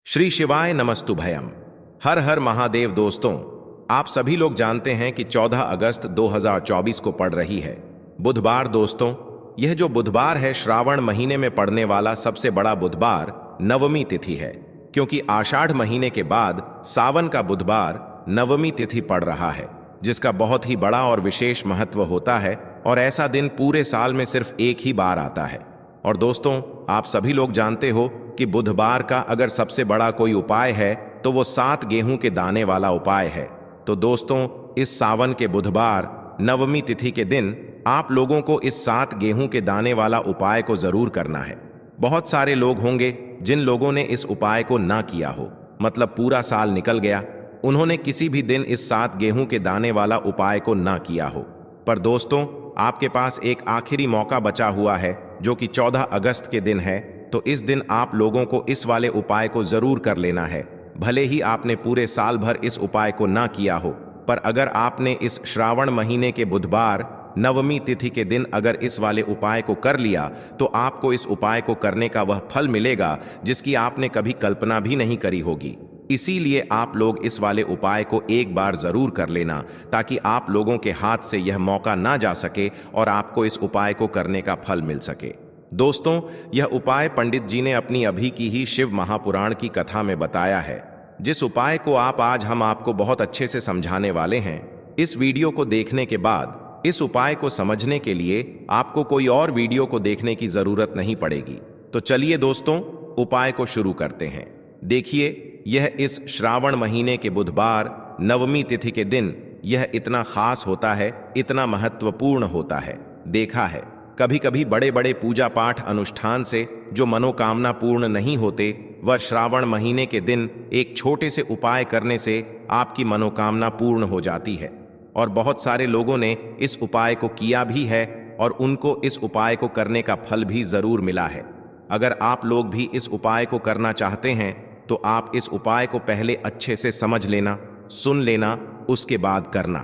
श्री शिवाय नमस्तुभयम। हर हर महादेव। दोस्तों, आप सभी लोग जानते हैं कि 14 अगस्त 2024 को पड़ रही है बुधवार। दोस्तों, यह जो बुधवार है श्रावण महीने में पड़ने वाला सबसे बड़ा बुधवार नवमी तिथि है, क्योंकि आषाढ़ महीने के बाद सावन का बुधवार नवमी तिथि पड़ रहा है, जिसका बहुत ही बड़ा और विशेष महत्व होता है। और ऐसा दिन पूरे साल में सिर्फ एक ही बार आता है। और दोस्तों, आप सभी लोग जानते हो कि बुधवार का अगर सबसे बड़ा कोई उपाय है तो वो 7 गेहूं के दाने वाला उपाय है। तो दोस्तों, इस सावन के बुधवार नवमी तिथि के दिन आप लोगों को इस 7 गेहूं के दाने वाला उपाय को जरूर करना है। बहुत सारे लोग होंगे जिन लोगों ने इस उपाय को ना किया हो, मतलब पूरा साल निकल गया, उन्होंने किसी भी दिन इस 7 गेहूं के दाने वाला उपाय को ना किया हो। पर दोस्तों, आपके पास एक आखिरी मौका बचा हुआ है, जो कि 14 अगस्त के दिन है। तो इस दिन आप लोगों को इस वाले उपाय को जरूर कर लेना है। भले ही आपने पूरे साल भर इस उपाय को ना किया हो, पर अगर आपने इस श्रावण महीने के बुधवार नवमी तिथि के दिन अगर इस वाले उपाय को कर लिया, तो आपको इस उपाय को करने का वह फल मिलेगा जिसकी आपने कभी कल्पना भी नहीं करी होगी। इसीलिए आप लोग इस वाले उपाय को एक बार जरूर कर लेना, ताकि आप लोगों के हाथ से यह मौका ना जा सके और आपको इस उपाय को करने का फल मिल सके। दोस्तों, यह उपाय पंडित जी ने अपनी अभी की ही शिव महापुराण की कथा में बताया है, जिस उपाय को आज हम आपको बहुत अच्छे से समझाने वाले हैं। इस वीडियो को देखने के बाद इस उपाय को समझने के लिए आपको कोई और वीडियो को देखने की जरूरत नहीं पड़ेगी। तो चलिए दोस्तों, उपाय को शुरू करते हैं। देखिए, यह इस श्रावण महीने के बुधवार नवमी तिथि के दिन यह इतना खास होता है, इतना महत्वपूर्ण होता है। देखा है, कभी कभी बड़े बड़े पूजा पाठ अनुष्ठान से जो मनोकामना पूर्ण नहीं होते, वह श्रावण महीने के दिन एक छोटे से उपाय करने से आपकी मनोकामना पूर्ण हो जाती है। और बहुत सारे लोगों ने इस उपाय को किया भी है और उनको इस उपाय को करने का फल भी जरूर मिला है। अगर आप लोग भी इस उपाय को करना चाहते हैं तो आप इस उपाय को पहले अच्छे से समझ लेना, सुन लेना, उसके बाद करना।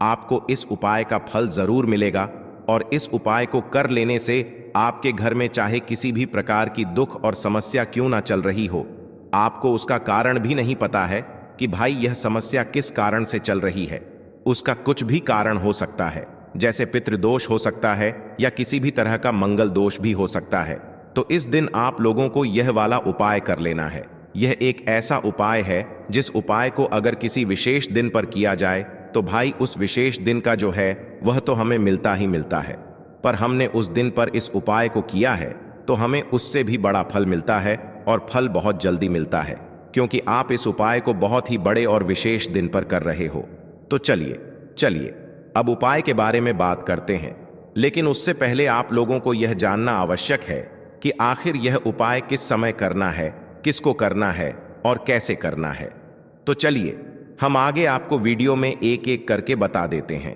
आपको इस उपाय का फल जरूर मिलेगा। और इस उपाय को कर लेने से आपके घर में चाहे किसी भी प्रकार की दुख और समस्या क्यों ना चल रही हो, आपको उसका कारण भी नहीं पता है कि भाई यह समस्या किस कारण से चल रही है। उसका कुछ भी कारण हो सकता है, जैसे पितृदोष हो सकता है या किसी भी तरह का मंगल दोष भी हो सकता है। तो इस दिन आप लोगों को यह वाला उपाय कर लेना है। यह एक ऐसा उपाय है जिस उपाय को अगर किसी विशेष दिन पर किया जाए तो भाई उस विशेष दिन का जो है वह तो हमें मिलता ही मिलता है। पर हमने उस दिन पर इस उपाय को किया है तो हमें उससे भी बड़ा फल मिलता है, और फल बहुत जल्दी मिलता है, क्योंकि आप इस उपाय को बहुत ही बड़े और विशेष दिन पर कर रहे हो। तो चलिए अब उपाय के बारे में बात करते हैं। लेकिन उससे पहले आप लोगों को यह जानना आवश्यक है कि आखिर यह उपाय किस समय करना है, किसको करना है और कैसे करना है। तो चलिए हम आगे आपको वीडियो में एक एक करके बता देते हैं।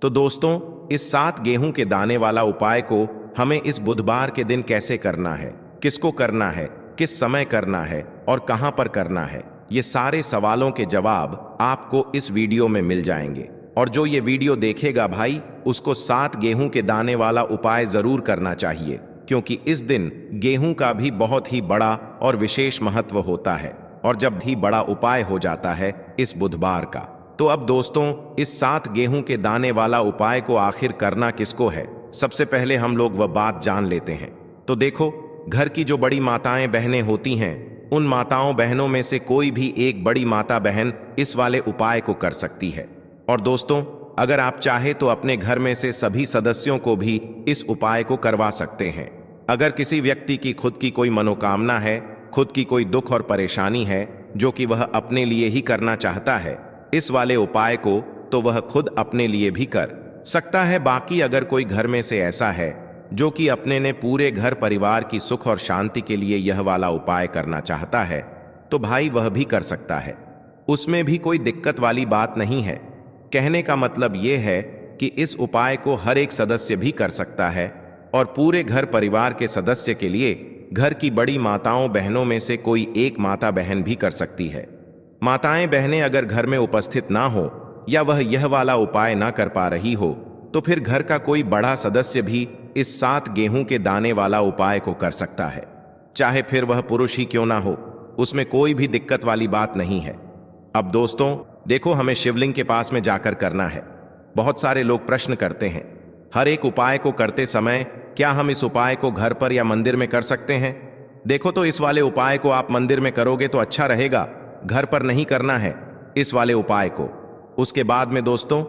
तो दोस्तों, इस 7 गेहूं के दाने वाला उपाय को हमें इस बुधवार के दिन कैसे करना है, किसको करना है, किस समय करना है और कहां पर करना है, ये सारे सवालों के जवाब आपको इस वीडियो में मिल जाएंगे। और जो ये वीडियो देखेगा भाई, उसको 7 गेहूं के दाने वाला उपाय जरूर करना चाहिए, क्योंकि इस दिन गेहूं का भी बहुत ही बड़ा और विशेष महत्व होता है। और जब भी बड़ा उपाय हो जाता है इस बुधवार का, तो अब दोस्तों, इस 7 गेहूं के दाने वाला उपाय को आखिर करना किसको है, सबसे पहले हम लोग वह बात जान लेते हैं। तो देखो, घर की जो बड़ी माताएं बहनें होती हैं, उन माताओं बहनों में से कोई भी एक बड़ी माता बहन इस वाले उपाय को कर सकती है। और दोस्तों, अगर आप चाहे तो अपने घर में से सभी सदस्यों को भी इस उपाय को करवा सकते हैं। अगर किसी व्यक्ति की खुद की कोई मनोकामना है, खुद की कोई दुख और परेशानी है जो कि वह अपने लिए ही करना चाहता है इस वाले उपाय को, तो वह खुद अपने लिए भी कर सकता है। बाकी अगर कोई घर में से ऐसा है जो कि अपने ने पूरे घर परिवार की सुख और शांति के लिए यह वाला उपाय करना चाहता है, तो भाई वह भी कर सकता है। उसमें भी कोई दिक्कत वाली बात नहीं है। कहने का मतलब यह है कि इस उपाय को हर एक सदस्य भी कर सकता है, और पूरे घर परिवार के सदस्य के लिए घर की बड़ी माताओं बहनों में से कोई एक माता बहन भी कर सकती है। माताएं बहनें अगर घर में उपस्थित ना हो या वह यह वाला उपाय ना कर पा रही हो, तो फिर घर का कोई बड़ा सदस्य भी इस 7 गेहूं के दाने वाला उपाय को कर सकता है। चाहे फिर वह पुरुष ही क्यों ना हो, उसमें कोई भी दिक्कत वाली बात नहीं है। अब दोस्तों देखो, हमें शिवलिंग के पास में जाकर करना है। बहुत सारे लोग प्रश्न करते हैं, हर एक उपाय को करते समय क्या हम इस उपाय को घर पर या मंदिर में कर सकते हैं? देखो, तो इस वाले उपाय को आप मंदिर में करोगे तो अच्छा रहेगा, घर पर नहीं करना है इस वाले उपाय को। उसके बाद में दोस्तों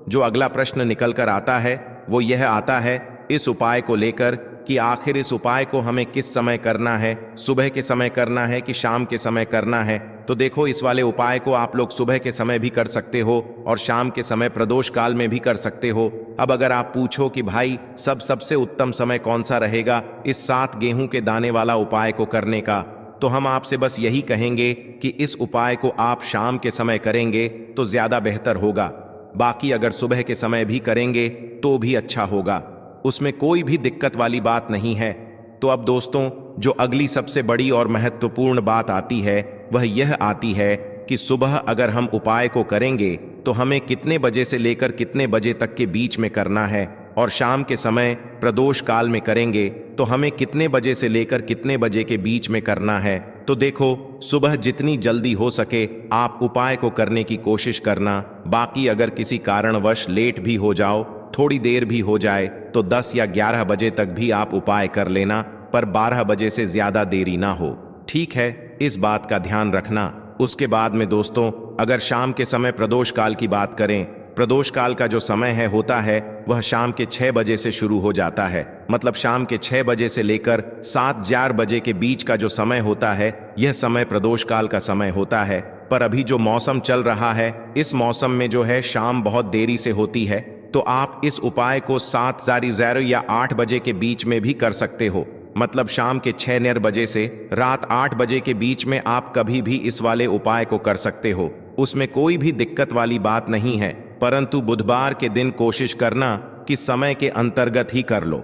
जो अगला प्रश्न निकल कर आता है वो यह आता है इस उपाय को लेकर कि आखिर इस उपाय को हमें किस समय करना है, सुबह के समय करना है कि शाम के समय करना है? तो देखो, इस वाले उपाय को आप लोग सुबह के समय भी कर सकते हो और शाम के समय प्रदोष काल में भी कर सकते हो। अब अगर आप पूछो कि भाई सबसे उत्तम समय कौन सा रहेगा इस 7 गेहूं के दाने वाला उपाय को करने का, तो हम आपसे बस यही कहेंगे कि इस उपाय को आप शाम के समय करेंगे तो ज्यादा बेहतर होगा। बाकी अगर सुबह के समय भी करेंगे तो भी अच्छा होगा, उसमें कोई भी दिक्कत वाली बात नहीं है। तो अब दोस्तों जो अगली सबसे बड़ी और महत्वपूर्ण बात आती है वह यह आती है कि सुबह अगर हम उपाय को करेंगे तो हमें कितने बजे से लेकर कितने बजे तक के बीच में करना है, और शाम के समय प्रदोष काल में करेंगे तो हमें कितने बजे से लेकर कितने बजे के बीच में करना है। तो देखो, सुबह जितनी जल्दी हो सके आप उपाय को करने की कोशिश करना। बाकी अगर किसी कारणवश लेट भी हो जाओ, थोड़ी देर भी हो जाए, तो 10 या 11 बजे तक भी आप उपाय कर लेना, पर 12 बजे से ज्यादा देरी ना हो। ठीक है, इस बात का ध्यान रखना। उसके बाद में दोस्तों अगर शाम के समय प्रदोष काल की बात करें, प्रदोष काल का जो समय है होता है वह शाम के 6 बजे से शुरू हो जाता है। मतलब शाम के 6 बजे से लेकर 7-4 बजे के बीच का जो समय होता है यह समय प्रदोष काल का समय होता है। पर अभी जो मौसम चल रहा है इस मौसम में जो है शाम बहुत देरी से होती है, तो आप इस उपाय को 7:00 या 8 बजे के बीच में भी कर सकते हो। मतलब शाम के 6 बजे से रात 8 बजे के बीच में आप कभी भी इस वाले उपाय को कर सकते हो, उसमें कोई भी दिक्कत वाली बात नहीं है। परंतु बुधवार के दिन कोशिश करना कि समय के अंतर्गत ही कर लो।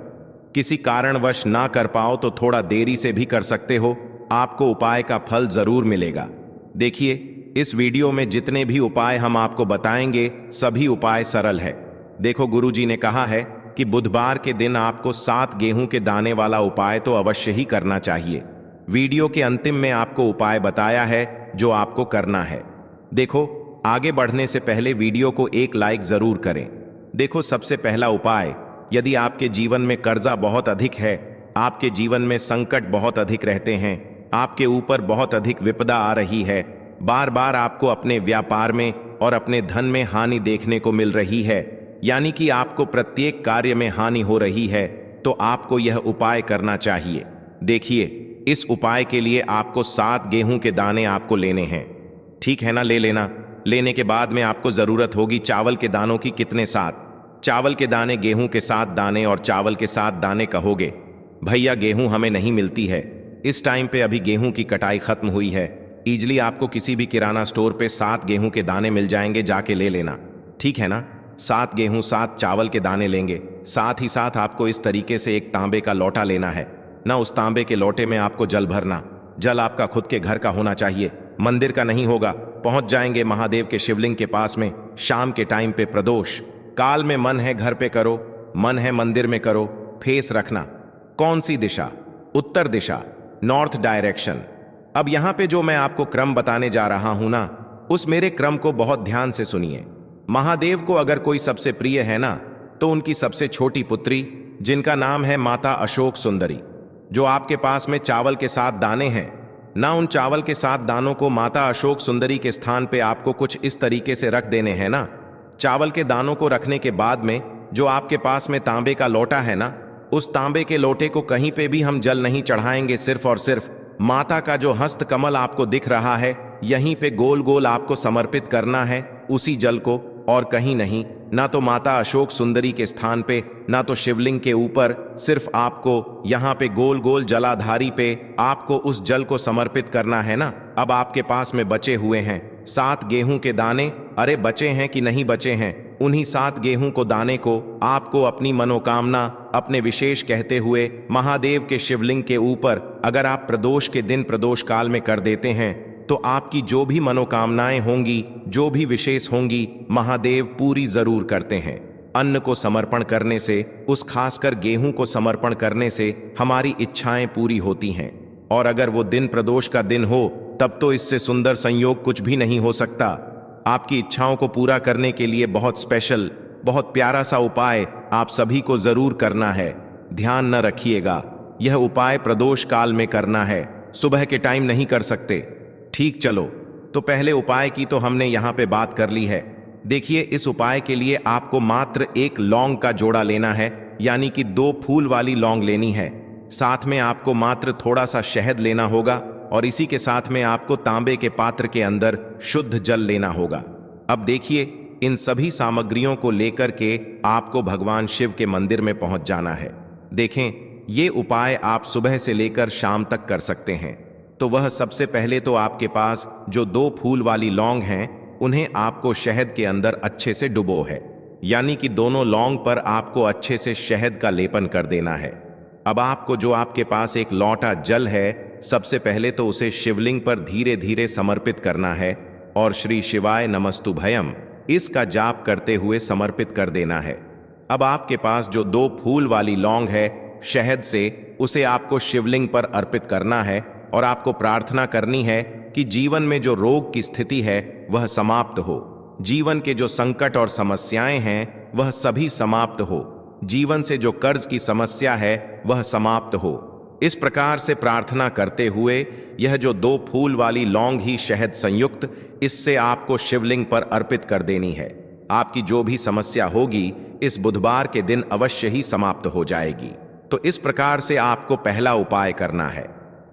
किसी कारणवश ना कर पाओ तो थोड़ा देरी से भी कर सकते हो, आपको उपाय का फल जरूर मिलेगा। देखिए, इस वीडियो में जितने भी उपाय हम आपको बताएंगे सभी उपाय सरल है। देखो, गुरुजी ने कहा है कि बुधवार के दिन आपको 7 गेहूं के दाने वाला उपाय तो अवश्य ही करना चाहिए। वीडियो के अंतिम में आपको उपाय बताया है जो आपको करना है। देखो, आगे बढ़ने से पहले वीडियो को एक लाइक जरूर करें। देखो, सबसे पहला उपाय, यदि आपके जीवन में कर्जा बहुत अधिक है, आपके जीवन में संकट बहुत अधिक रहते हैं, आपके ऊपर बहुत अधिक विपदा आ रही है, बार बार आपको अपने व्यापार में और अपने धन में हानि देखने को मिल रही है, यानी कि आपको प्रत्येक कार्य में हानि हो रही है, तो आपको यह उपाय करना चाहिए। देखिए, इस उपाय के लिए आपको 7 गेहूं के दाने आपको लेने हैं। ठीक है ना, ले लेना। लेने के बाद में आपको जरूरत होगी चावल के दानों की। कितने? 7 चावल के दाने। गेहूं के 7 दाने और चावल के 7 दाने कहोगे भैया गेहूं हमें नहीं मिलती है इस टाइम पे, अभी गेहूं की कटाई खत्म हुई है। इजली आपको किसी भी किराना स्टोर पे 7 गेहूं के दाने मिल जाएंगे, जाके ले लेना। ठीक है ना, 7 गेहूं 7 चावल के दाने लेंगे। साथ ही साथ आपको इस तरीके से एक तांबे का लोटा लेना है ना। उस तांबे के लोटे में आपको जल भरना। जल आपका खुद के घर का होना चाहिए, मंदिर का नहीं होगा। पहुंच जाएंगे महादेव के शिवलिंग के पास में शाम के टाइम पे। प्रदोष काल में मन है घर पे करो, मन है मंदिर में करो। फेस रखना कौन सी दिशा? उत्तर दिशा, नॉर्थ डायरेक्शन। अब यहां पे जो मैं आपको क्रम बताने जा रहा हूं ना, उस मेरे क्रम को बहुत ध्यान से सुनिए। महादेव को अगर कोई सबसे प्रिय है ना, तो उनकी सबसे छोटी पुत्री जिनका नाम है माता अशोक सुंदरी, जो आपके पास में चावल के 7 दाने हैं ना, उन चावल के 7 दानों को माता अशोक सुंदरी के स्थान पे आपको कुछ इस तरीके से रख देने हैं ना। चावल के दानों को रखने के बाद में जो आपके पास में तांबे का लोटा है ना, उस तांबे के लोटे को कहीं पे भी हम जल नहीं चढ़ाएंगे। सिर्फ और सिर्फ माता का जो हस्त कमल आपको दिख रहा है यहीं पे गोल गोल आपको समर्पित करना है उसी जल को, और कहीं नहीं। ना तो माता अशोक सुंदरी के स्थान पे, ना तो शिवलिंग के ऊपर। सिर्फ आपको यहाँ पे गोल गोल जलाधारी पे आपको उस जल को समर्पित करना है ना। अब आपके पास में बचे हुए हैं 7 गेहूं के दाने। अरे बचे हैं कि नहीं बचे हैं, उन्हीं 7 गेहूं को दाने को आपको अपनी मनोकामना, अपने विशेष कहते हुए महादेव के शिवलिंग के ऊपर अगर आप प्रदोष के दिन प्रदोष काल में कर देते हैं तो आपकी जो भी मनोकामनाएं होंगी, जो भी विशेष होंगी, महादेव पूरी जरूर करते हैं। अन्न को समर्पण करने से, उस खासकर गेहूं को समर्पण करने से हमारी इच्छाएं पूरी होती हैं। और अगर वो दिन प्रदोष का दिन हो तब तो इससे सुंदर संयोग कुछ भी नहीं हो सकता। आपकी इच्छाओं को पूरा करने के लिए बहुत स्पेशल, बहुत प्यारा सा उपाय आप सभी को जरूर करना है। ध्यान न रखिएगा, यह उपाय प्रदोष काल में करना है, सुबह के टाइम नहीं कर सकते। ठीक, चलो तो पहले उपाय की तो हमने यहाँ पे बात कर ली है। देखिए, इस उपाय के लिए आपको मात्र एक लौंग का जोड़ा लेना है, यानी कि 2 फूल वाली लौंग लेनी है। साथ में आपको मात्र थोड़ा सा शहद लेना होगा और इसी के साथ में आपको तांबे के पात्र के अंदर शुद्ध जल लेना होगा। अब देखिए, इन सभी सामग्रियों को लेकर के आपको भगवान शिव के मंदिर में पहुंच जाना है। देखें, ये उपाय आप सुबह से लेकर शाम तक कर सकते हैं। तो वह सबसे पहले तो आपके पास जो 2 फूल वाली लौंग हैं, उन्हें आपको शहद के अंदर अच्छे से डुबो है, यानी कि दोनों लौंग पर आपको अच्छे से शहद का लेपन कर देना है। अब आपको जो आपके पास एक लौटा जल है, सबसे पहले तो उसे शिवलिंग पर धीरे धीरे समर्पित करना है और श्री शिवाय नमस्तुभयम इसका जाप करते हुए समर्पित कर देना है। अब आपके पास जो 2 फूल वाली लौंग है शहद से, उसे आपको शिवलिंग पर अर्पित करना है और आपको प्रार्थना करनी है कि जीवन में जो रोग की स्थिति है वह समाप्त हो, जीवन के जो संकट और समस्याएं हैं वह सभी समाप्त हो, जीवन से जो कर्ज की समस्या है वह समाप्त हो। इस प्रकार से प्रार्थना करते हुए यह जो 2 फूल वाली लौंग ही शहद संयुक्त, इससे आपको शिवलिंग पर अर्पित कर देनी है। आपकी जो भी समस्या होगी इस बुधवार के दिन अवश्य ही समाप्त हो जाएगी। तो इस प्रकार से आपको पहला उपाय करना है।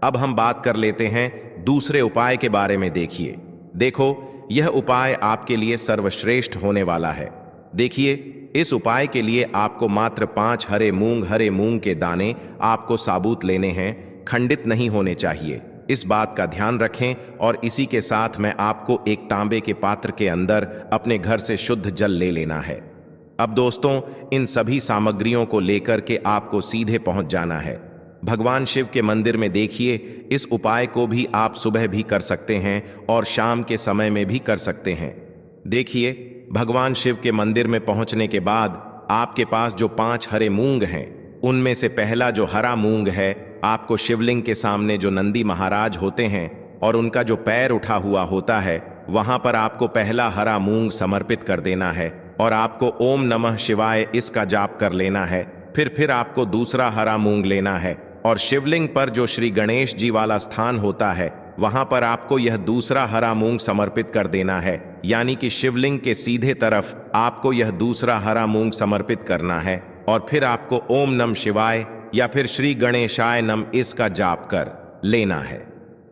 अब हम बात कर लेते हैं दूसरे उपाय के बारे में। देखो, यह उपाय आपके लिए सर्वश्रेष्ठ होने वाला है। देखिए, इस उपाय के लिए आपको मात्र 5 हरे मूंग के दाने आपको साबुत लेने हैं, खंडित नहीं होने चाहिए। इस बात का ध्यान रखें। और इसी के साथ में आपको एक तांबे के पात्र के अंदर अपने घर से शुद्ध जल ले लेना है। अब दोस्तों, इन सभी सामग्रियों को लेकर के आपको सीधे पहुंच जाना है भगवान शिव के मंदिर में। देखिए, इस उपाय को भी आप सुबह भी कर सकते हैं और शाम के समय में भी कर सकते हैं। देखिए, भगवान शिव के मंदिर में पहुंचने के बाद आपके पास जो 5 हरे मूंग हैं, उनमें से पहला जो हरा मूंग है, आपको शिवलिंग के सामने जो नंदी महाराज होते हैं और उनका जो पैर उठा हुआ होता है, वहां पर आपको पहला हरा मूंग समर्पित कर देना है और आपको ओम नमः शिवाय इसका जाप कर लेना है। फिर आपको दूसरा हरा मूंग लेना है और शिवलिंग पर जो श्री गणेश जी वाला स्थान होता है, वहां पर आपको यह दूसरा हरा मूंग समर्पित कर देना है, यानी कि शिवलिंग के सीधे तरफ आपको यह दूसरा हरा मूंग समर्पित करना है और फिर आपको ओम नमः शिवाय या फिर श्री गणेशाय नम इसका जाप कर लेना है।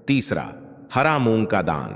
तीसरा, हरा मूंग का दान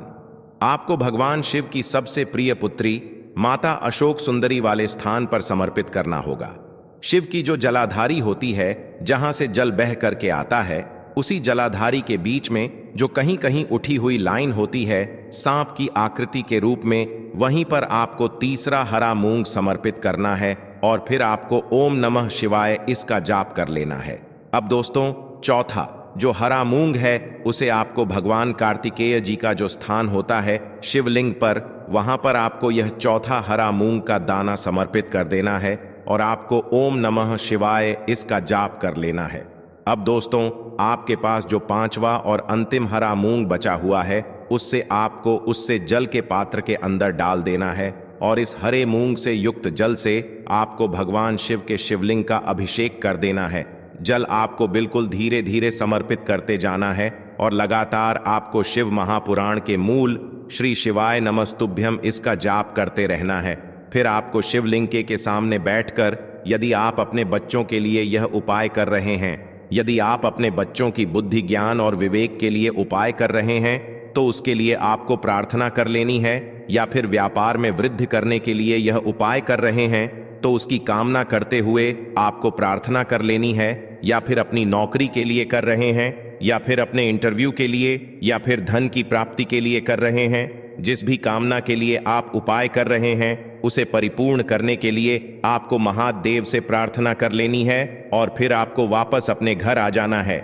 आपको भगवान शिव की सबसे प्रिय पुत्री माता अशोक सुंदरी वाले स्थान पर समर्पित करना होगा। शिव की जो जलाधारी होती है, जहां से जल बह करके आता है, उसी जलाधारी के बीच में जो कहीं कहीं उठी हुई लाइन होती है सांप की आकृति के रूप में, वहीं पर आपको तीसरा हरा मूंग समर्पित करना है और फिर आपको ओम नमः शिवाय इसका जाप कर लेना है। अब दोस्तों, चौथा जो हरा मूंग है, उसे आपको भगवान कार्तिकेय जी का जो स्थान होता है शिवलिंग पर, वहां पर आपको यह चौथा हरा मूंग का दाना समर्पित कर देना है और आपको ओम नमः शिवाय इसका जाप कर लेना है। अब दोस्तों, आपके पास जो 5वां और अंतिम हरा मूंग बचा हुआ है, उससे आपको उससे जल के पात्र के अंदर डाल देना है और इस हरे मूंग से युक्त जल से आपको भगवान शिव के शिवलिंग का अभिषेक कर देना है। जल आपको बिल्कुल धीरे धीरे समर्पित करते जाना है और लगातार आपको शिव महापुराण के मूल श्री शिवाय नमस्तुभ्यम इसका जाप करते रहना है। फिर आपको शिवलिंग के सामने बैठकर, यदि आप अपने बच्चों के लिए यह उपाय कर रहे हैं, यदि आप अपने बच्चों की बुद्धि ज्ञान और विवेक के लिए उपाय कर रहे हैं, तो उसके लिए आपको प्रार्थना कर लेनी है, या फिर व्यापार में वृद्धि करने के लिए यह उपाय कर रहे हैं तो उसकी कामना करते हुए आपको प्रार्थना कर लेनी है, या फिर अपनी नौकरी के लिए कर रहे हैं, या फिर अपने इंटरव्यू के लिए, या फिर धन की प्राप्ति के लिए कर रहे हैं। जिस भी कामना के लिए आप उपाय कर रहे हैं, उसे परिपूर्ण करने के लिए आपको महादेव से प्रार्थना कर लेनी है और फिर आपको वापस अपने घर आ जाना है।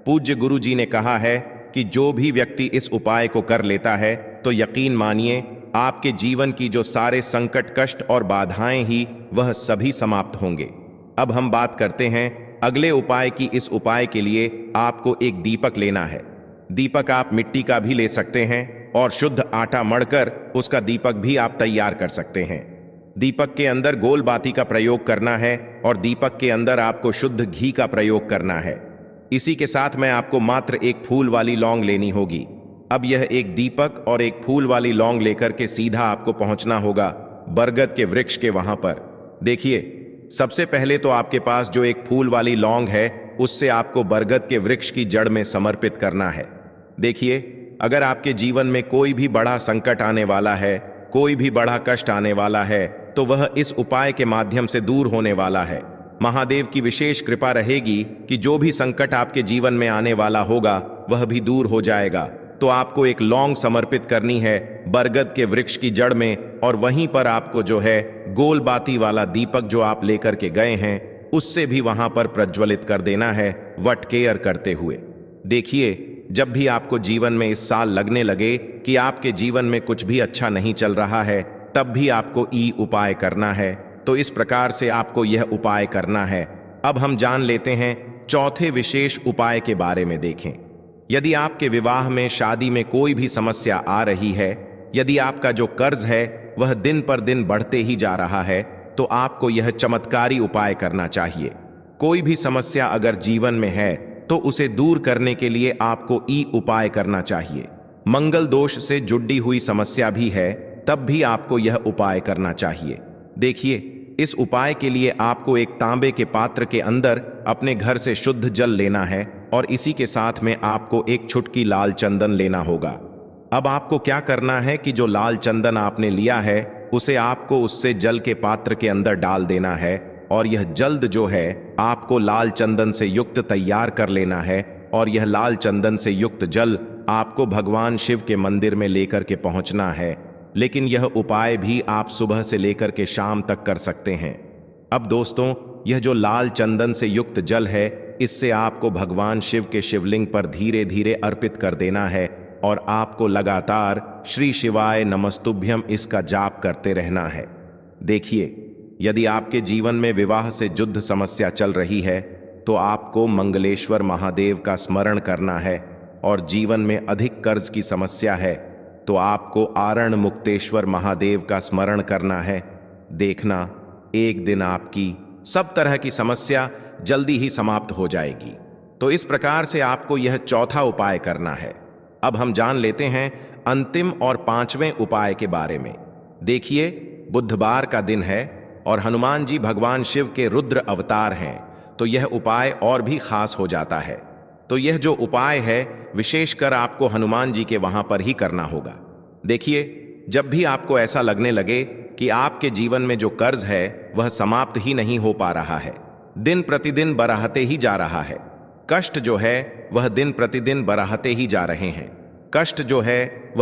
पूज्य गुरु जी ने कहा है कि जो भी व्यक्ति इस उपाय को कर लेता है, तो यकीन मानिए आपके जीवन की जो सारे संकट, कष्ट और बाधाएं ही वह सभी समाप्त होंगे। अब हम बात करते हैं अगले उपाय की। इस उपाय के लिए आपको एक दीपक लेना है। दीपक आप मिट्टी का भी ले सकते हैं और शुद्ध आटा मढ़कर उसका दीपक भी आप तैयार कर सकते हैं। दीपक के अंदर गोल बाती का प्रयोग करना है और दीपक के अंदर आपको शुद्ध घी का प्रयोग करना है। इसी के साथ में आपको मात्र एक फूल वाली लौंग लेनी होगी। अब यह एक दीपक और एक फूल वाली लौंग लेकर के सीधा आपको पहुंचना होगा बरगद के वृक्ष के वहां पर। देखिए, सबसे पहले तो आपके पास जो एक फूल वाली लौंग है उससे आपको बरगद के वृक्ष की जड़ में समर्पित करना है। देखिए, अगर आपके जीवन में कोई भी बड़ा संकट आने वाला है, कोई भी बड़ा कष्ट आने वाला है, तो वह इस उपाय के माध्यम से दूर होने वाला है। महादेव की विशेष कृपा रहेगी कि जो भी संकट आपके जीवन में आने वाला होगा वह भी दूर हो जाएगा। तो आपको एक लौंग समर्पित करनी है बरगद के वृक्ष की जड़ में, और वहीं पर आपको जो है गोल बाती वाला दीपक जो आप लेकर के गए हैं उससे भी वहां पर प्रज्वलित कर देना है वट केयर करते हुए। देखिए, जब भी आपको जीवन में इस साल लगने लगे कि आपके जीवन में कुछ भी अच्छा नहीं चल रहा है, तब भी आपको ई उपाय करना है। तो इस प्रकार से आपको यह उपाय करना है। अब हम जान लेते हैं चौथे विशेष उपाय के बारे में। देखें, यदि आपके विवाह में, शादी में कोई भी समस्या आ रही है, यदि आपका जो कर्ज है वह दिन पर दिन बढ़ते ही जा रहा है, तो आपको यह चमत्कारी उपाय करना चाहिए। कोई भी समस्या अगर जीवन में है तो उसे दूर करने के लिए आपको ई उपाय करना चाहिए। मंगल दोष से जुड़ी हुई समस्या भी है तब भी आपको यह उपाय करना चाहिए। देखिए, इस उपाय के लिए आपको एक तांबे के पात्र के अंदर अपने घर से शुद्ध जल लेना है और इसी के साथ में आपको एक चुटकी लाल चंदन लेना होगा। अब आपको क्या करना है कि जो लाल चंदन आपने लिया है उसे आपको उससे जल के पात्र के अंदर डाल देना है, और यह जल्द जो है आपको लाल चंदन से युक्त तैयार कर लेना है, और यह लाल चंदन से युक्त जल आपको भगवान शिव के मंदिर में लेकर के पहुंचना है। लेकिन यह उपाय भी आप सुबह से लेकर के शाम तक कर सकते हैं। अब दोस्तों, यह जो लाल चंदन से युक्त जल है इससे आपको भगवान शिव के शिवलिंग पर धीरे धीरे अर्पित कर देना है, और आपको लगातार श्री शिवाय नमस्तुभ्यम इसका जाप करते रहना है। देखिए, यदि आपके जीवन में विवाह से जुद्ध समस्या चल रही है तो आपको मंगलेश्वर महादेव का स्मरण करना है, और जीवन में अधिक कर्ज की समस्या है तो आपको आरण मुक्तेश्वर महादेव का स्मरण करना है। देखना, एक दिन आपकी सब तरह की समस्या जल्दी ही समाप्त हो जाएगी। तो इस प्रकार से आपको यह चौथा उपाय करना है। अब हम जान लेते हैं अंतिम और पांचवें उपाय के बारे में। देखिए, बुधवार का दिन है और हनुमान जी भगवान शिव के रुद्र अवतार हैं, तो यह उपाय और भी खास हो जाता है। तो यह जो उपाय है विशेषकर आपको हनुमान जी के वहां पर ही करना होगा। देखिए, जब भी आपको ऐसा लगने लगे कि आपके जीवन में जो कर्ज है वह समाप्त ही नहीं हो पा रहा है, दिन प्रतिदिन बढ़ते ही जा रहा है, कष्ट जो है वह दिन प्रतिदिन बढ़ते ही जा रहे हैं, कष्ट जो है वह